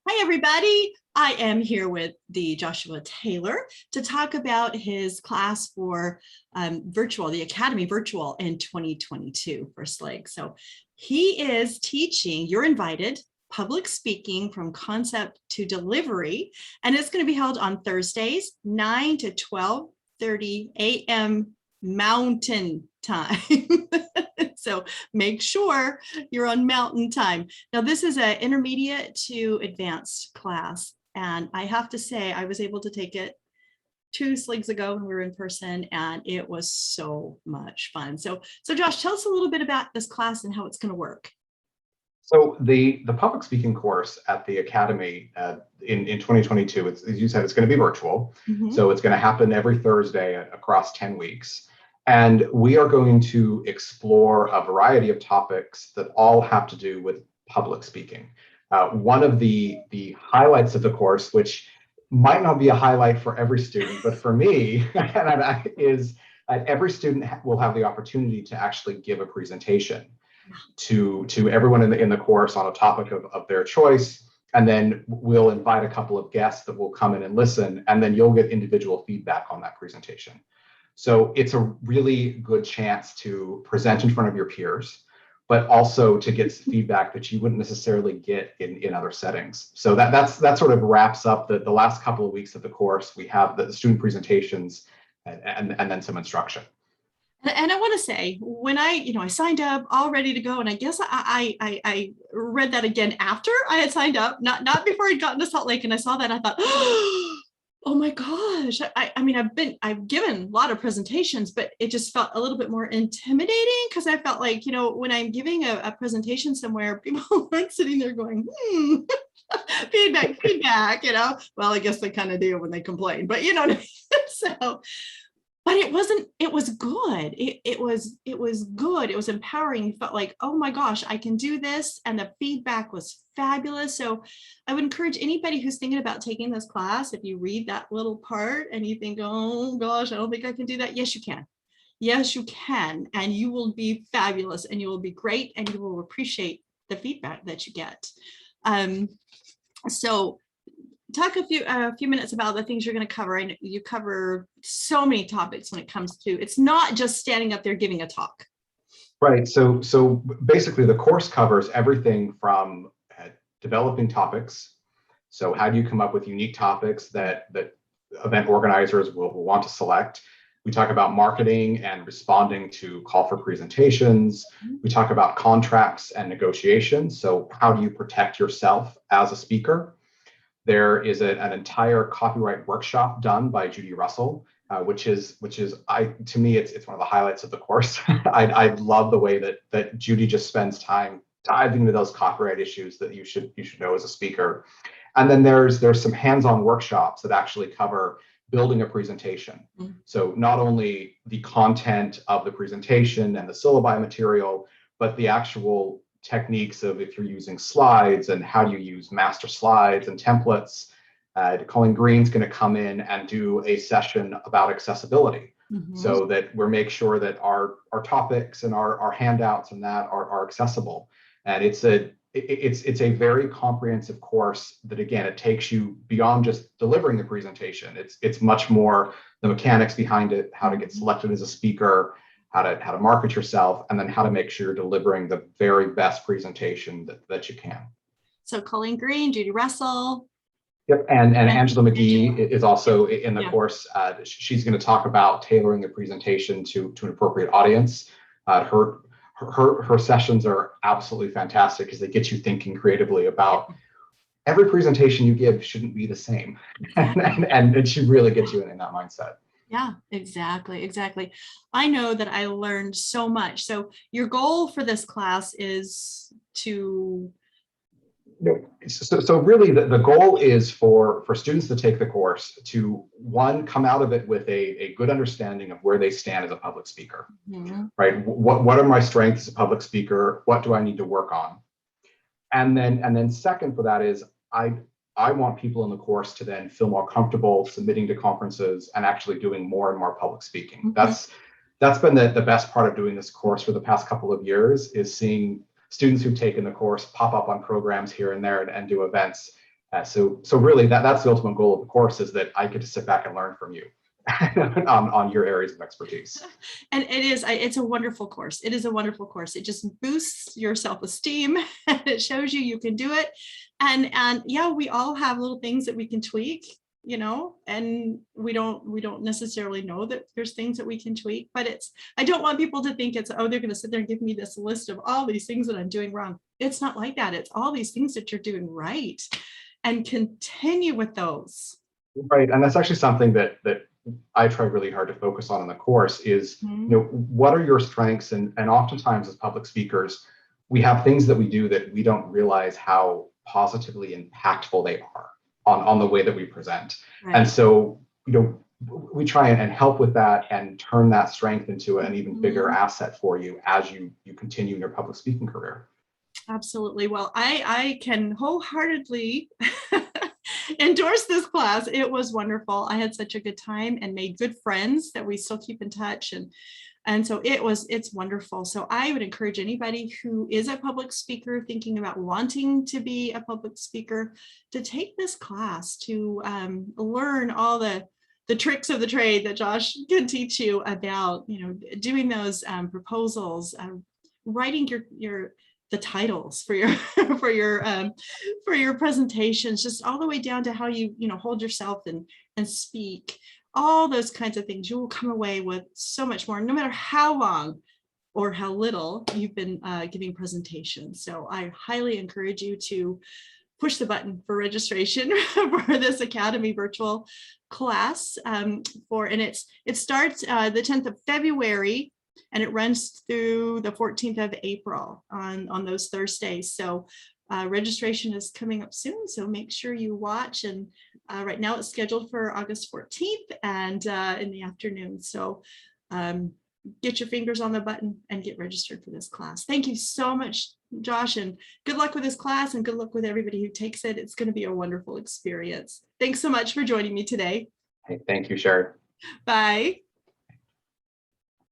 Hi, everybody. I am here with Joshua Taylor to talk about his class for virtual, the Academy Virtual in 2022 for SLIG. So he is teaching, you're invited, public speaking from concept to delivery, and it's going to be held on Thursdays, 9 to 12:30 a.m. Mountain Time. So make sure you're on Mountain Time. Now, this is an intermediate to advanced class, and I have to say I was able to take it 2 SLIGs ago when we were in person, and it was so much fun. So Josh, tell us a little bit about this class and how it's going to work. So the public speaking course at the Academy in 2022, as you said, it's going to be virtual. Mm-hmm. So it's going to happen every Thursday across 10 weeks. And we are going to explore a variety of topics that all have to do with public speaking. One of the highlights of the course, which might not be a highlight for every student, but for me, is every student will have the opportunity to actually give a presentation to everyone in the course on a topic of their choice. And then we'll invite a couple of guests that will come in and listen, and then you'll get individual feedback on that presentation. So it's a really good chance to present in front of your peers, but also to get feedback that you wouldn't necessarily get in other settings. So that sort of wraps up the last couple of weeks of the course. We have the student presentations and then some instruction. And I want to say, when I signed up all ready to go, and I guess I read that again after I had signed up, not before I'd gotten to Salt Lake, and I saw that, I thought, oh my gosh. I mean, I've given a lot of presentations, but it just felt a little bit more intimidating because I felt like, when I'm giving a presentation somewhere, people aren't sitting there going, feedback, well, I guess they kind of do when they complain, but you know what I mean? So, but it was good. It was good. It was empowering. It felt like, oh my gosh, I can do this. And the feedback was fabulous. So I would encourage anybody who's thinking about taking this class, if you read that little part and you think, oh gosh, I don't think I can do that. Yes, you can. Yes, you can. And you will be fabulous, and you will be great, and you will appreciate the feedback that you get. So talk a few minutes about the things you're going to cover. I know you cover so many topics when it comes to, it's not just standing up there giving a talk. Right. So basically the course covers everything from developing topics. So how do you come up with unique topics that event organizers will want to select? We talk about marketing and responding to call for presentations. We talk about contracts and negotiations. So how do you protect yourself as a speaker? There is an entire copyright workshop done by Judy Russell, which is to me, it's one of the highlights of the course. I love the way that Judy just spends time diving into those copyright issues that you should know as a speaker. And then there's some hands-on workshops that actually cover building a presentation. Mm-hmm. So not only the content of the presentation and the syllabi material, but the actual techniques of if you're using slides and how you use master slides and templates. Colleen Green's going to come in and do a session about accessibility. Mm-hmm. So that we make sure that our topics and our handouts and that are accessible. And it's a very comprehensive course that, again, it takes you beyond just delivering the presentation. It's much more the mechanics behind it, how to get selected as a speaker, how to market yourself, and then how to make sure you're delivering the very best presentation that you can. So Colleen Green, Judy Russell. Yep, and Angela McGee is also in the course. She's going to talk about tailoring the presentation to an appropriate audience. Her sessions are absolutely fantastic because they get you thinking creatively about every presentation you give shouldn't be the same, and she really gets you in that mindset. Yeah, exactly. I know that I learned so much. So your goal for this class is to... So really the goal is for students to take the course to, one, come out of it with a good understanding of where they stand as a public speaker. Mm-hmm. Right? What are my strengths as a public speaker? What do I need to work on? And then second for that is I want people in the course to then feel more comfortable submitting to conferences and actually doing more and more public speaking. Mm-hmm. That's been the best part of doing this course for the past couple of years, is seeing students who've taken the course pop up on programs here and there and do events. So really that's the ultimate goal of the course, is that I get to sit back and learn from you on your areas of expertise. And it's a wonderful course. It is a wonderful course. It just boosts your self-esteem and it shows you can do it. And yeah, we all have little things that we can tweak, and we don't necessarily know that there's things that we can tweak, but I don't want people to think it's, oh, they're going to sit there and give me this list of all these things that I'm doing wrong. It's not like that. It's all these things that you're doing right, and continue with those. Right. And that's actually something that I try really hard to focus on in the course is, what are your strengths? And oftentimes as public speakers, we have things that we do that we don't realize how positively impactful they are on the way that we present. Right. And so, we try and help with that and turn that strength into an even bigger asset for you as you continue your public speaking career. Absolutely. Well, I can wholeheartedly endorse this class. It was wonderful. I had such a good time and made good friends that we still keep in touch. And so it's wonderful. So I would encourage anybody who is a public speaker thinking about wanting to be a public speaker to take this class, to learn all the tricks of the trade that Josh can teach you about, doing those proposals, writing the titles for your for your presentations, just all the way down to how you hold yourself and speak, all those kinds of things. You will come away with so much more, no matter how long or how little you've been giving presentations. So I highly encourage you to push the button for registration for this Academy virtual class. And it starts the 10th of February. And it runs through the 14th of April on those Thursdays. So registration is coming up soon. So make sure you watch. And right now it's scheduled for August 14th and in the afternoon. So get your fingers on the button and get registered for this class. Thank you so much, Josh, and good luck with this class and good luck with everybody who takes it. It's going to be a wonderful experience. Thanks so much for joining me today. Hey, thank you, Sharon. Bye.